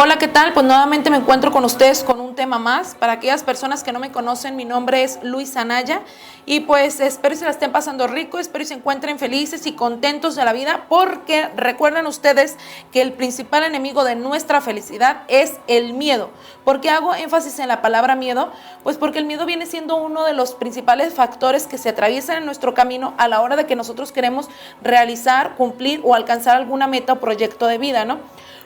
Hola, ¿qué tal? Pues nuevamente me encuentro con ustedes con un tema más. Para aquellas personas que no me conocen, mi nombre es Luis Anaya y pues espero que se la estén pasando rico, espero que se encuentren felices y contentos de la vida, porque recuerden ustedes que el principal enemigo de nuestra felicidad es el miedo. ¿Por qué hago énfasis en la palabra miedo? Pues porque el miedo viene siendo uno de los principales factores que se atraviesan en nuestro camino a la hora de que nosotros queremos realizar, cumplir o alcanzar alguna meta o proyecto de vida, ¿no?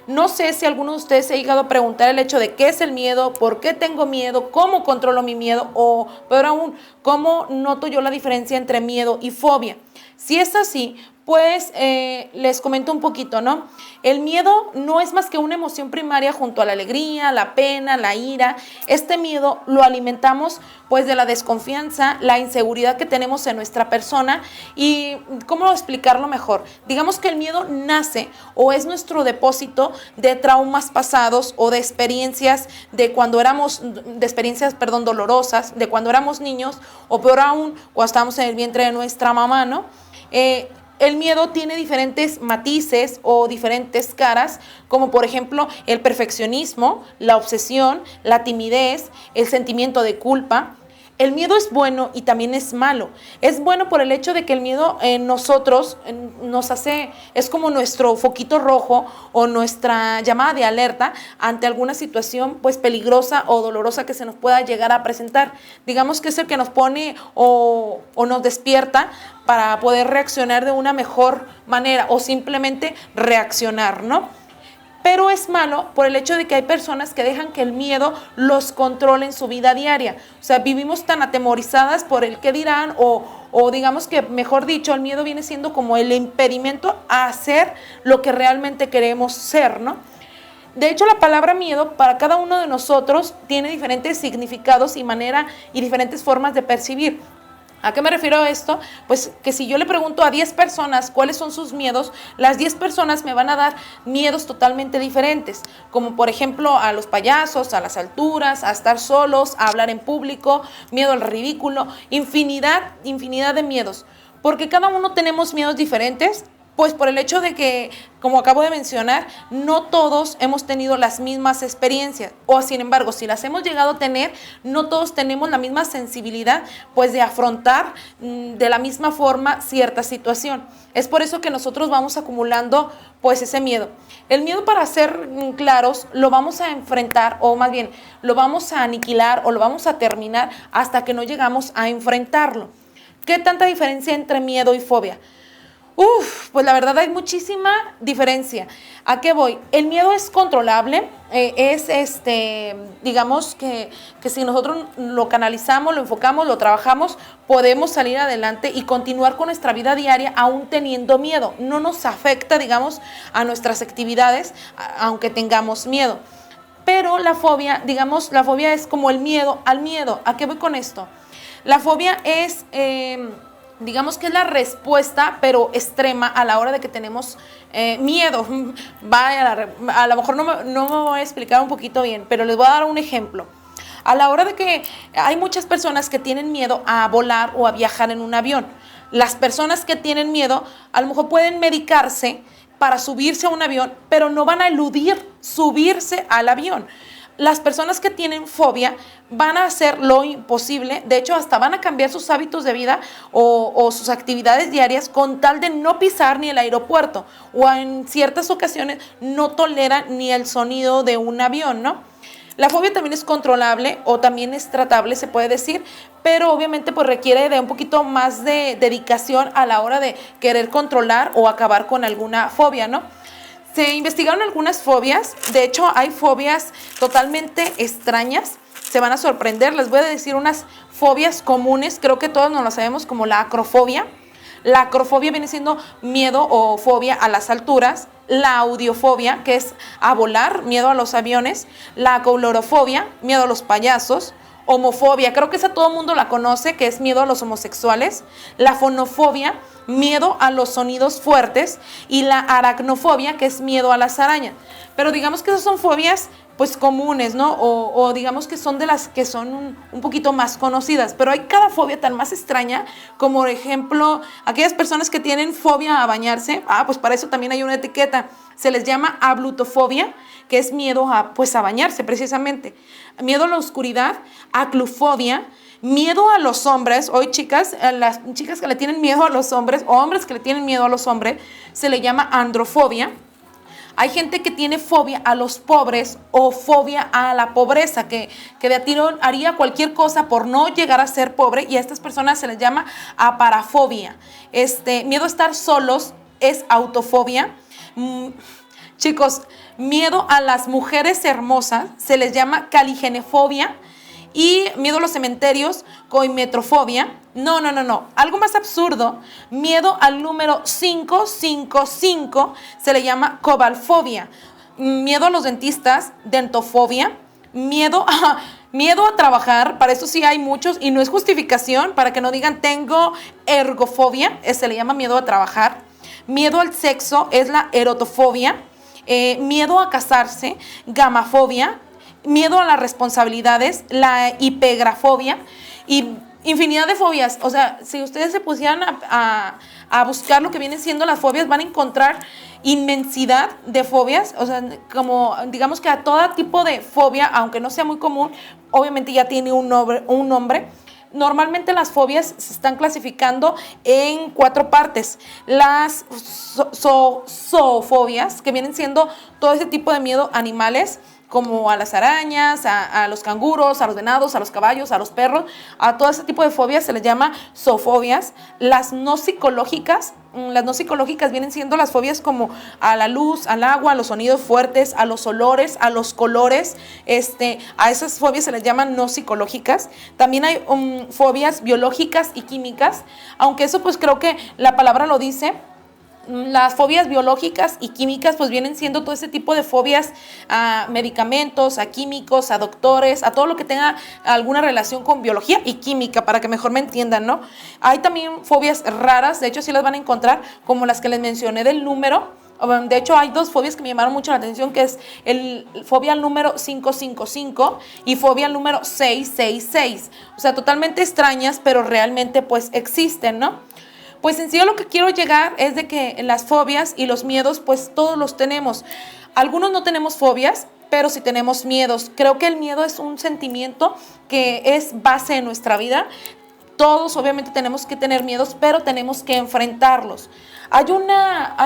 No sé si alguno de ustedes se ha llegado a preguntar el hecho de qué es el miedo, por qué tengo miedo, cómo controlo mi miedo o, peor aún, cómo noto yo la diferencia entre miedo y fobia. Si es así, pues les comento un poquito, ¿no? El miedo no es más que una emoción primaria junto a la alegría, la pena, la ira. Este miedo lo alimentamos pues de la desconfianza, la inseguridad que tenemos en nuestra persona. Y ¿cómo explicarlo mejor? Digamos que el miedo nace o es nuestro depósito de traumas pasados o de experiencias dolorosas, de cuando éramos niños, o peor aún, cuando estábamos en el vientre de nuestra mamá, ¿no? El miedo tiene diferentes matices o diferentes caras, como por ejemplo el perfeccionismo, la obsesión, la timidez, el sentimiento de culpa. El miedo es bueno y también es malo. Es bueno por el hecho de que el miedo en nosotros nos hace, es como nuestro foquito rojo o nuestra llamada de alerta ante alguna situación pues peligrosa o dolorosa que se nos pueda llegar a presentar. Digamos que es el que nos pone o nos despierta para poder reaccionar de una mejor manera o simplemente reaccionar, ¿no? Pero es malo por el hecho de que hay personas que dejan que el miedo los controle en su vida diaria. O sea, vivimos tan atemorizadas por el qué dirán o digamos que, mejor dicho, el miedo viene siendo como el impedimento a hacer lo que realmente queremos ser, ¿no? De hecho, la palabra miedo para cada uno de nosotros tiene diferentes significados y manera y diferentes formas de percibir. ¿A qué me refiero a esto? Pues que si yo le pregunto a 10 personas cuáles son sus miedos, las 10 personas me van a dar miedos totalmente diferentes, como por ejemplo a los payasos, a las alturas, a estar solos, a hablar en público, miedo al ridículo, infinidad de miedos, porque cada uno tenemos miedos diferentes. Pues por el hecho de que, como acabo de mencionar, no todos hemos tenido las mismas experiencias, o sin embargo, si las hemos llegado a tener, no todos tenemos la misma sensibilidad, pues de afrontar de la misma forma cierta situación. Es por eso que nosotros vamos acumulando pues ese miedo. El miedo, para ser claros, lo vamos a enfrentar, o más bien, lo vamos a aniquilar o lo vamos a terminar hasta que no llegamos a enfrentarlo. ¿Qué tanta diferencia entre miedo y fobia? Pues la verdad hay muchísima diferencia. ¿A qué voy? El miedo es controlable, digamos que si nosotros lo canalizamos, lo enfocamos, lo trabajamos, podemos salir adelante y continuar con nuestra vida diaria aún teniendo miedo. No nos afecta, digamos, a nuestras actividades, aunque tengamos miedo. Pero la fobia, digamos, la fobia es como el miedo al miedo. ¿A qué voy con esto? La fobia es digamos que es la respuesta, pero extrema, a la hora de que tenemos miedo. Vaya, a lo mejor no me voy a explicar un poquito bien, pero les voy a dar un ejemplo. A la hora de que hay muchas personas que tienen miedo a volar o a viajar en un avión. Las personas que tienen miedo a lo mejor pueden medicarse para subirse a un avión, pero no van a eludir subirse al avión. Las personas que tienen fobia van a hacer lo imposible, de hecho hasta van a cambiar sus hábitos de vida o sus actividades diarias con tal de no pisar ni el aeropuerto, o en ciertas ocasiones no toleran ni el sonido de un avión, ¿no? La fobia también es controlable o también es tratable, se puede decir, pero obviamente pues requiere de un poquito más de dedicación a la hora de querer controlar o acabar con alguna fobia, ¿no? Se investigaron algunas fobias, de hecho hay fobias totalmente extrañas, se van a sorprender. Les voy a decir unas fobias comunes, creo que todos nos las sabemos, como la acrofobia. La acrofobia viene siendo miedo o fobia a las alturas. La audiofobia, que es a volar, miedo a los aviones. La coulrofobia, miedo a los payasos. Homofobia, creo que esa todo el mundo la conoce, que es miedo a los homosexuales. La fonofobia, miedo a los sonidos fuertes. Y la aracnofobia, que es miedo a las arañas. Pero digamos que esas son fobias pues comunes, ¿no? O digamos que son de las que son un poquito más conocidas, pero hay cada fobia tan más extraña, como por ejemplo, aquellas personas que tienen fobia a bañarse, pues para eso también hay una etiqueta, se les llama ablutofobia, que es miedo pues a bañarse precisamente, miedo a la oscuridad, aclufobia, miedo a los hombres. Hoy chicas, a las chicas que le tienen miedo a los hombres, o hombres que le tienen miedo a los hombres, se le llama androfobia. Hay gente que tiene fobia a los pobres o fobia a la pobreza, que de a tiro haría cualquier cosa por no llegar a ser pobre, y a estas personas se les llama aparafobia. Miedo a estar solos es autofobia. Chicos, miedo a las mujeres hermosas se les llama caligenefobia. Y miedo a los cementerios, coimetrofobia. No. Algo más absurdo, miedo al número 555 se le llama cobalfobia. Miedo a los dentistas, dentofobia. Miedo a trabajar, para eso sí hay muchos y no es justificación, para que no digan tengo ergofobia, se le llama miedo a trabajar. Miedo al sexo es la erotofobia. Miedo a casarse, gamafobia. Miedo a las responsabilidades, la hipegrafobia y infinidad de fobias. O sea, si ustedes se pusieran a buscar lo que vienen siendo las fobias, van a encontrar inmensidad de fobias. O sea, como digamos que a todo tipo de fobia, aunque no sea muy común, obviamente ya tiene un nombre. Normalmente las fobias se están clasificando en 4 partes. Las zoofobias, que vienen siendo todo ese tipo de miedo a animales, como a las arañas, a los canguros, a los venados, a los caballos, a los perros, a todo ese tipo de fobias se les llama zoofobias. Las no psicológicas vienen siendo las fobias como a la luz, al agua, a los sonidos fuertes, a los olores, a los colores. A esas fobias se les llaman no psicológicas. También hay fobias biológicas y químicas, aunque eso pues creo que la palabra lo dice. Las fobias biológicas y químicas pues vienen siendo todo ese tipo de fobias a medicamentos, a químicos, a doctores, a todo lo que tenga alguna relación con biología y química, para que mejor me entiendan, ¿no? Hay también fobias raras, de hecho sí las van a encontrar, como las que les mencioné del número. De hecho hay 2 fobias que me llamaron mucho la atención, que es fobia al número 555 y fobia al número 666. O sea, totalmente extrañas, pero realmente pues existen, ¿no? Pues en sí lo que quiero llegar es de que las fobias y los miedos, pues todos los tenemos. Algunos no tenemos fobias, pero sí tenemos miedos. Creo que el miedo es un sentimiento que es base en nuestra vida. Todos obviamente tenemos que tener miedos, pero tenemos que enfrentarlos. Hay una,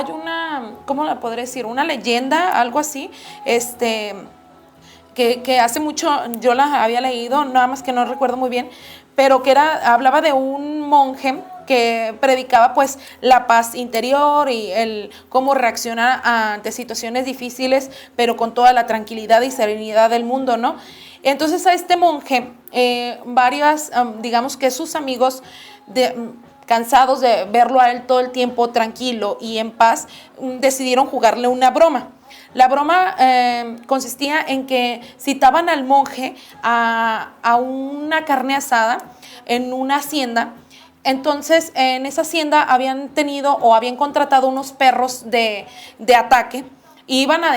¿cómo la podré decir? Una leyenda, algo así, que hace mucho yo la había leído, nada más que no recuerdo muy bien, pero que hablaba de un monje que predicaba pues la paz interior y el cómo reaccionar ante situaciones difíciles, pero con toda la tranquilidad y serenidad del mundo, ¿no? Entonces a este monje, digamos que sus amigos, cansados de verlo a él todo el tiempo tranquilo y en paz, decidieron jugarle una broma. La broma consistía en que citaban al monje a una carne asada en una hacienda. Entonces, en esa hacienda habían tenido o habían contratado unos perros de ataque, y iban a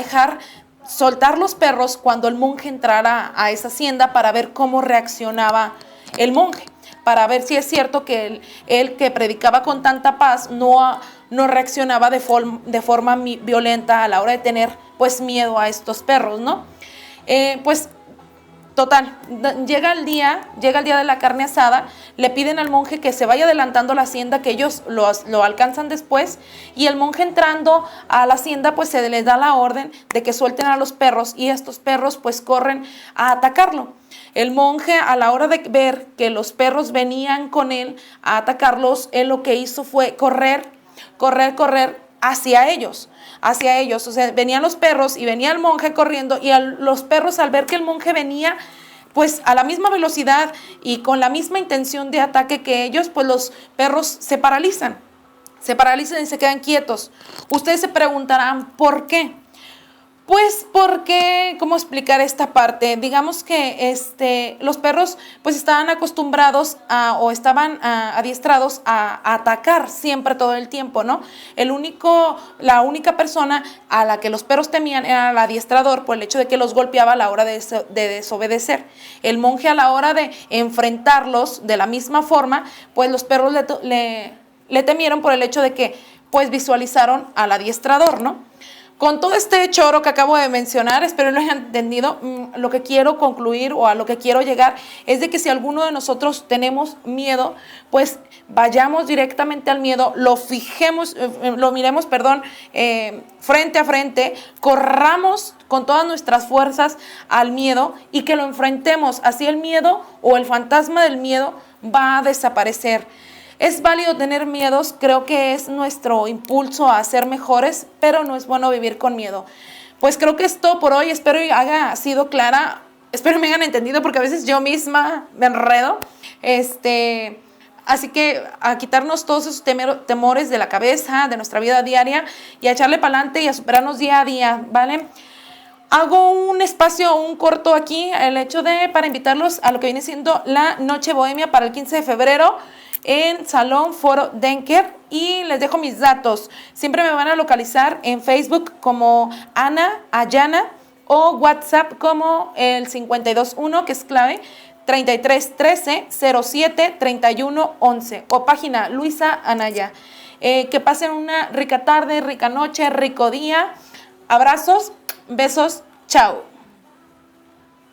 soltar los perros cuando el monje entrara a esa hacienda para ver cómo reaccionaba el monje, para ver si es cierto que él que predicaba con tanta paz no reaccionaba de forma violenta a la hora de tener pues miedo a estos perros, ¿no? Pues total, llega el día de la carne asada, le piden al monje que se vaya adelantando a la hacienda, que ellos lo alcanzan después, y el monje entrando a la hacienda pues se les da la orden de que suelten a los perros, y estos perros pues corren a atacarlo. El monje, a la hora de ver que los perros venían con él a atacarlos, él lo que hizo fue correr hacia ellos. O sea, venían los perros y venía el monje corriendo, y los perros, al ver que el monje venía pues a la misma velocidad y con la misma intención de ataque que ellos, pues los perros se paralizan y se quedan quietos. Ustedes se preguntarán, ¿por qué? Pues porque, ¿cómo explicar esta parte? Digamos que los perros pues estaban acostumbrados o estaban adiestrados a atacar siempre todo el tiempo, ¿no? La única persona a la que los perros temían era el adiestrador por el hecho de que los golpeaba a la hora de desobedecer. El monje, a la hora de enfrentarlos de la misma forma, pues los perros le temieron por el hecho de que pues visualizaron al adiestrador, ¿no? Con todo este choro que acabo de mencionar, espero lo hayan entendido. Lo que quiero concluir o a lo que quiero llegar es de que si alguno de nosotros tenemos miedo, pues vayamos directamente al miedo, lo miremos, frente a frente, corramos con todas nuestras fuerzas al miedo y que lo enfrentemos. Así el miedo o el fantasma del miedo va a desaparecer. Es válido tener miedos, creo que es nuestro impulso a ser mejores, pero no es bueno vivir con miedo. Pues creo que es todo por hoy, espero que haya sido clara, espero me hayan entendido porque a veces yo misma me enredo. Así que a quitarnos todos esos temores de la cabeza, de nuestra vida diaria y a echarle para adelante y a superarnos día a día, ¿vale? Hago un espacio, un corto aquí, para invitarlos a lo que viene siendo la Noche Bohemia para el 15 de febrero en Salón Foro Denker, y les dejo mis datos. Siempre me van a localizar en Facebook como Ana Ayana o WhatsApp como el 521, que es clave, 3313 07 31 11, o página Luisa Anaya. Que pasen una rica tarde, rica noche, rico día. Abrazos, besos, chao.